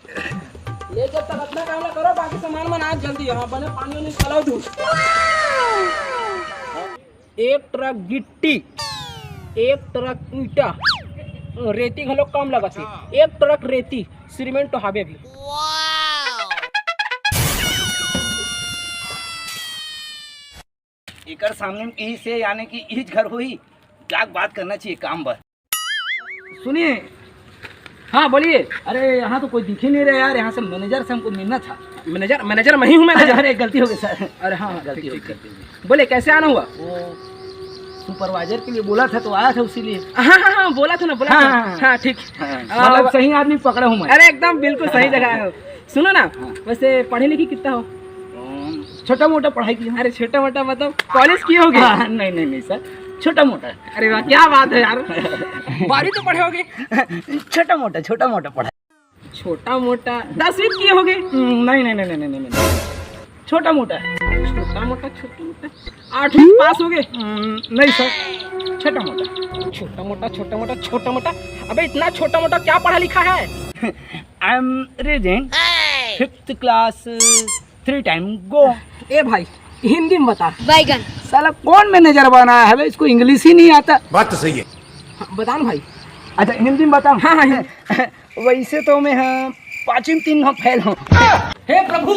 ये जब तक अपना काम करो, बाकी सामान मन आज जल्दी यहाँ बने पानी वानी चलाओ तू। एक ट्रक गिट्टी, एक ट्रक ईटा, रेती घलो कम लगत है, एक ट्रक रेती सीमेंट तो हावे भी। एकर सामने में यही से यानी कि इस घर हुई क्या बात करना चाहिए काम पर। सुनिए। हाँ बोलिए। अरे यहाँ तो कोई दिख ही नहीं रहा यार, यहाँ से मैनेजर से हमको मिलना था। मैनेजर मैं ही हूँ मैनेजर। अरे गलती हो गई सर। अरे हाँ गलती हो गई। बोले कैसे आना हुआ? वो सुपरवाइजर के लिए बोला था तो आया था उसीलिए। हाँ बोला था ना, बोला था। हाँ ठीक। मतलब सही आदमी पकड़ा हूँ मैं। अरे एकदम बिल्कुल सही जगह हो। सुनो ना, वैसे पढ़े लिखी कितना हो? छोटा मोटा पढ़ाई की। अरे छोटा मोटा मतलब कॉलेज किए होगे? नहीं सर, छोटा मोटा। अरे वाह क्या बात है यार। 12वीं तो पढ़े होगे? छोटा मोटा पढ़ा। छोटा मोटा 10वीं किए होगे? नहीं, छोटा मोटा 8वीं पास हो गए? नहीं सर, छोटा मोटा। अबे इतना छोटा मोटा क्या पढ़ा लिखा है? I am reading 5th class 3 time go. ए भाई हिंदी में बता। बैगन। साला कौन मैनेजर बना है भाई, इसको इंग्लिश ही नहीं आता। बात तो सही है। बता ना भाई। अच्छा हिंदी में बताऊं? हाँ। वैसे तो मैं 5वीं 3 फेल हूँ। हे प्रभु।